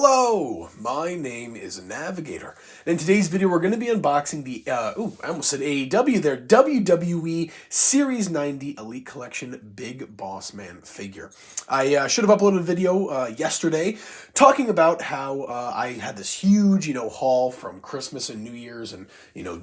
Hello, my name is Navigator. And in today's video, we're going to be unboxing the, I almost said AEW there, WWE Series 90 Elite Collection Big Boss Man figure. I should have uploaded a video yesterday talking about how I had this huge, haul from Christmas and New Year's and,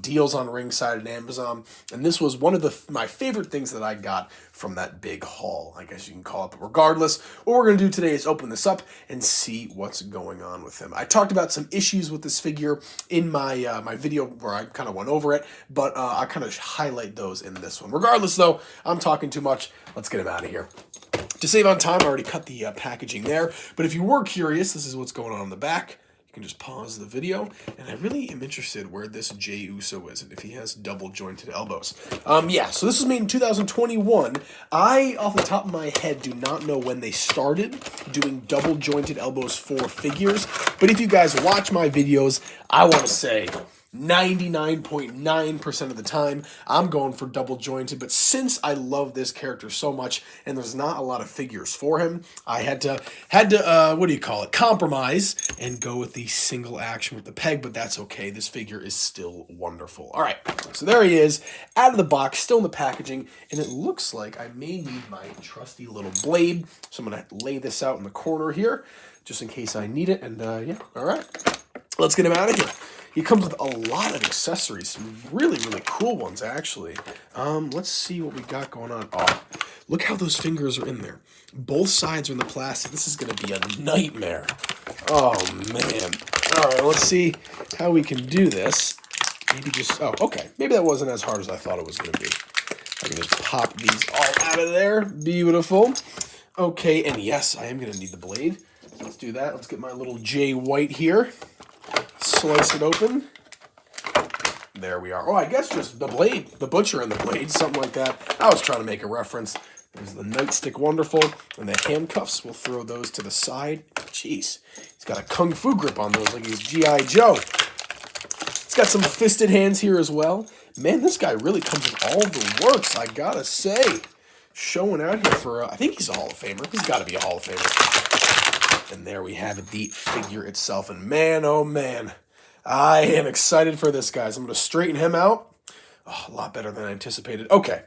deals on Ringside and Amazon. And this was one of my favorite things that I got from that big haul, I guess you can call it. But regardless, what we're going to do today is open this up and see what's going on with him. I talked about some issues with this figure in my my video where I kind of went over it, but I kind of highlight those in this one. Regardless, though, I'm talking too much. Let's get him out of here. To save on time, I already cut the packaging there, but if you were curious, this is what's going on in the back. You can just pause the video, and I really am interested where this Jey Uso is and if he has double jointed elbows. Yeah, so this was made in 2021. I, off the top of my head, do not know when they started doing double jointed elbows for figures, but if you guys watch my videos, I want to say 99.9% of the time, I'm going for double jointed, but since I love this character so much, and there's not a lot of figures for him, I had to compromise and go with the single action with the peg, but that's okay. This figure is still wonderful. All right, so there he is, out of the box, still in the packaging, and it looks like I may need my trusty little blade, so I'm going to lay this out in the corner here, just in case I need it, and yeah, all right, let's get him out of here. He comes with a lot of accessories, some really, really cool ones, actually. Let's see what we got going on. Oh, look how those fingers are in there. Both sides are in the plastic. This is going to be a nightmare. Oh, man. All right, let's see how we can do this. Maybe just, oh, okay. Maybe that wasn't as hard as I thought it was going to be. I can just pop these all out of there. Beautiful. Okay, and yes, I am going to need the blade. Let's do that. Let's get my little Jay White here. Slice it open. There we are. Oh, I guess just the blade, the butcher and the blade, something like that. I was trying to make a reference. There's the nightstick, wonderful, and the handcuffs. We'll throw those to the side. Jeez, he's got a kung fu grip on those like he's G.I. Joe. He's got some fisted hands here as well. Man, this guy really comes with all the works, I gotta say. Showing out here for, I think he's a Hall of Famer. He's got to be a Hall of Famer. And there we have it, the figure itself. And man, oh man, I am excited for this, guys. I'm going to straighten him out. Oh, a lot better than I anticipated. Okay.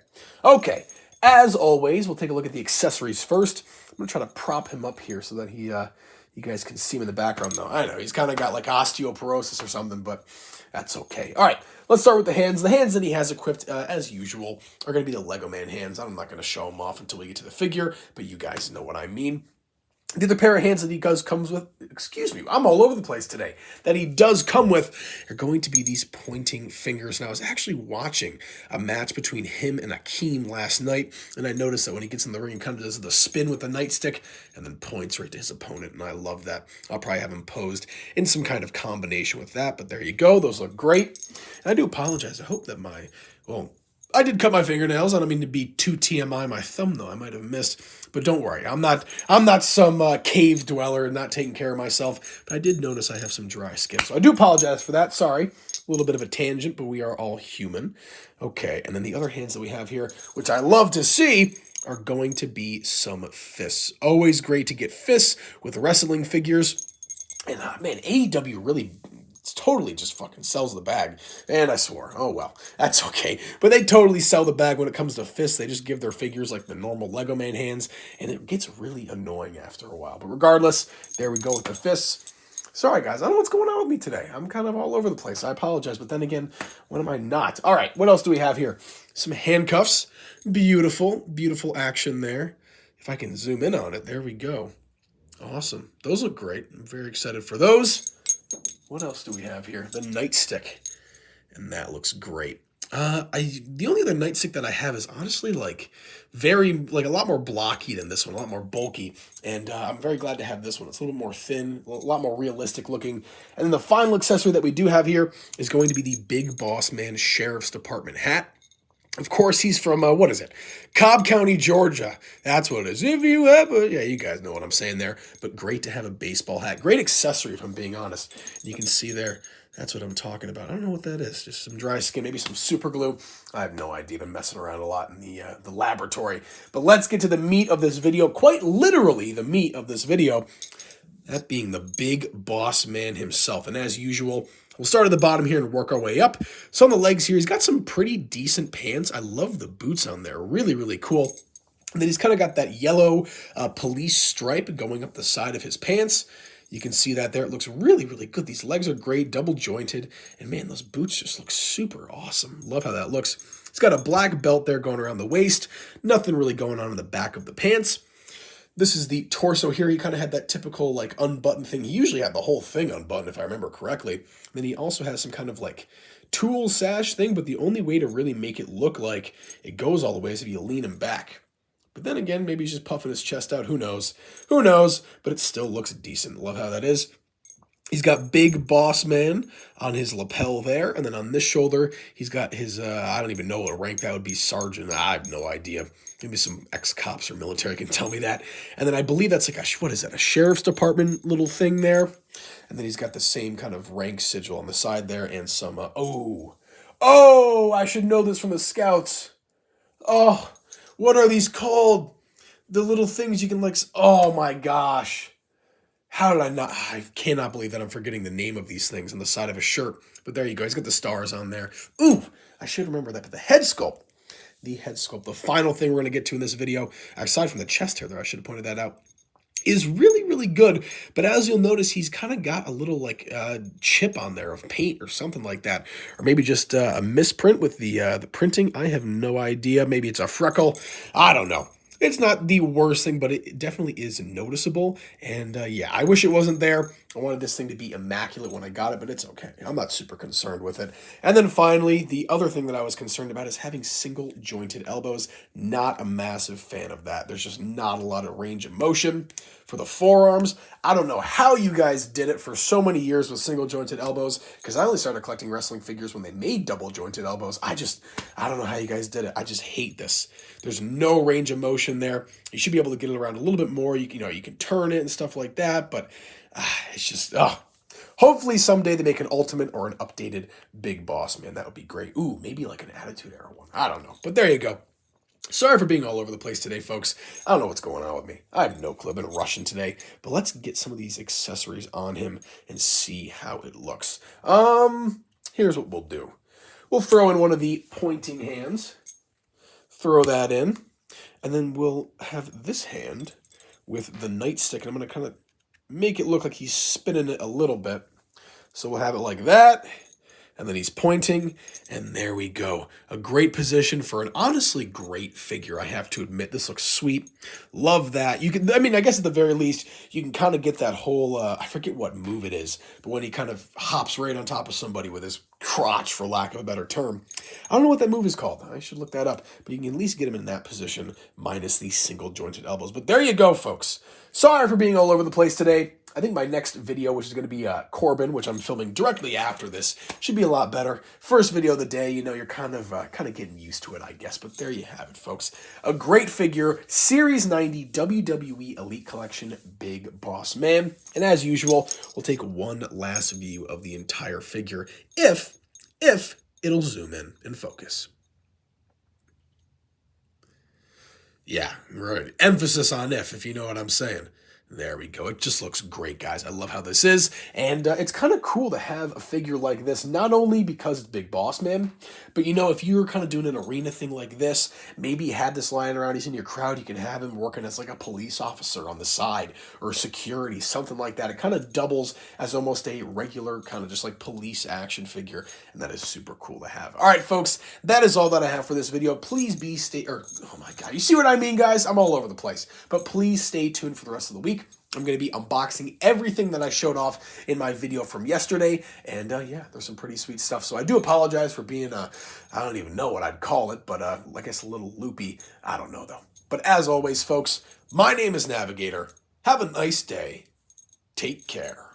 As always, we'll take a look at the accessories first. I'm going to try to prop him up here so that you guys can see him in the background, though. I know, he's kind of got like osteoporosis or something, but that's okay. All right, let's start with the hands. The hands that he has equipped, as usual, are going to be the Lego Man hands. I'm not going to show them off until we get to the figure, but you guys know what I mean. The other pair of hands that he comes with, excuse me, I'm all over the place today, that he does come with are going to be these pointing fingers. And I was actually watching a match between him and Akeem last night, and I noticed that when he gets in the ring, he kind of does the spin with the nightstick and then points right to his opponent, and I love that. I'll probably have him posed in some kind of combination with that, but there you go. Those look great. And I do apologize. I hope that I did cut my fingernails. I don't mean to be too TMI my thumb, though. I might have missed. But don't worry. I'm not some cave dweller and not taking care of myself. But I did notice I have some dry skin. So I do apologize for that. Sorry. A little bit of a tangent, but we are all human. Okay. And then the other hands that we have here, which I love to see, are going to be some fists. Always great to get fists with wrestling figures. And man, AEW really totally just fucking sells the bag. And I swore. Oh, well, that's okay. But they totally sell the bag when it comes to fists. They just give their figures like the normal Lego Man hands, and it gets really annoying after a while. But regardless, there we go with the fists. Sorry, guys. I don't know what's going on with me today. I'm kind of all over the place. I apologize. But then again, when am I not? All right, what else do we have here? Some handcuffs. Beautiful, beautiful action there. If I can zoom in on it, there we go. Awesome. Those look great. I'm very excited for those. What else do we have here? The nightstick. And that looks great. The only other nightstick that I have is honestly a lot more blocky than this one, a lot more bulky. And I'm very glad to have this one. It's a little more thin, a lot more realistic looking. And then the final accessory that we do have here is going to be the Big Boss Man Sheriff's Department hat. Of course, he's from, Cobb County, Georgia. That's what it is. If you ever, yeah, you guys know what I'm saying there. But great to have a baseball hat. Great accessory, if I'm being honest. You can see there, that's what I'm talking about. I don't know what that is. Just some dry skin, maybe some super glue. I have no idea. I'm messing around a lot in the laboratory. But let's get to the meat of this video. Quite literally, the meat of this video. That being the big boss man himself. And as usual, we'll start at the bottom here and work our way up. So on the legs here, he's got some pretty decent pants. I love the boots on there. Really, really cool. And then he's kind of got that yellow police stripe going up the side of his pants. You can see that there. It looks really, really good. These legs are great, double jointed. And man, those boots just look super awesome. Love how that looks. He's got a black belt there going around the waist. Nothing really going on in the back of the pants. This is the torso here. He kind of had that typical like unbuttoned thing. He usually had the whole thing unbuttoned, if I remember correctly. Then he also has some kind of like tool sash thing, but the only way to really make it look like it goes all the way is if you lean him back. But then again, maybe he's just puffing his chest out. Who knows? Who knows? But it still looks decent. Love how that is. He's got Big Boss Man on his lapel there. And then on this shoulder, he's got his, I don't even know what rank that would be, sergeant. I have no idea. Maybe some ex-cops or military can tell me that. And then I believe that's like a, what is that, a sheriff's department little thing there. And then he's got the same kind of rank sigil on the side there and some, I should know this from the scouts. Oh, what are these called? The little things you can like, oh my gosh. How did I not? I cannot believe that I'm forgetting the name of these things on the side of a shirt. But there you go. He's got the stars on there. Ooh, I should remember that. But the head sculpt. The head sculpt. The final thing we're going to get to in this video, aside from the chest hair there, I should have pointed that out, is really, really good. But as you'll notice, he's kind of got a little like chip on there of paint or something like that. Or maybe just a misprint with the printing. I have no idea. Maybe it's a freckle. I don't know. It's not the worst thing, but it definitely is noticeable. And yeah, I wish it wasn't there. I wanted this thing to be immaculate when I got it, but it's okay. I'm not super concerned with it. And then finally, the other thing that I was concerned about is having single jointed elbows. Not a massive fan of that. There's just not a lot of range of motion. For the forearms, I don't know how you guys did it for so many years with single jointed elbows, because I only started collecting wrestling figures when they made double jointed elbows. I don't know how you guys did it. I just hate this. There's no range of motion there. You should be able to get it around a little bit more. You can turn it and stuff like that, but it's just, hopefully someday they make an ultimate or an updated Big Boss Man. That would be great. Ooh, maybe like an Attitude Era one. I don't know, but there you go. Sorry for being all over the place today, folks. I don't know what's going on with me. I have no clue. I've been rushing today. But let's get some of these accessories on him and see how it looks. Here's what we'll do. We'll throw in one of the pointing hands. Throw that in. And then we'll have this hand with the nightstick. And I'm going to kind of make it look like he's spinning it a little bit. So we'll have it like that. And then he's pointing, and there we go. A great position for an honestly great figure, I have to admit. This looks sweet. Love that. You can, I guess at the very least, you can kind of get that whole, I forget what move it is, but when he kind of hops right on top of somebody with his crotch, for lack of a better term. I don't know what that move is called. I should look that up. But you can at least get him in that position, minus these single jointed elbows. But there you go, folks. Sorry for being all over the place today. I think my next video, which is going to be Corbin, which I'm filming directly after this, should be a lot better. First video of the day, you're kind of getting used to it, I guess. But there you have it, folks. A great figure, Series 90 WWE Elite Collection Big Boss Man. And as usual, we'll take one last view of the entire figure, if it'll zoom in and focus. Yeah, right. Emphasis on if you know what I'm saying. There we go. It just looks great, guys. I love how this is. And it's kind of cool to have a figure like this, not only because it's Big Boss Man, but if you're kind of doing an arena thing like this, maybe you had this lying around, he's in your crowd, you can have him working as like a police officer on the side or security, something like that. It kind of doubles as almost a regular kind of just like police action figure, and that is super cool to have. All right, folks, that is all that I have for this video. Please oh my God, you see what I mean, guys? I'm all over the place. But please stay tuned for the rest of the week. I'm going to be unboxing everything that I showed off in my video from yesterday. And yeah, there's some pretty sweet stuff. So I do apologize for being, I don't even know what I'd call it, but I guess a little loopy. I don't know, though. But as always, folks, my name is Navigator. Have a nice day. Take care.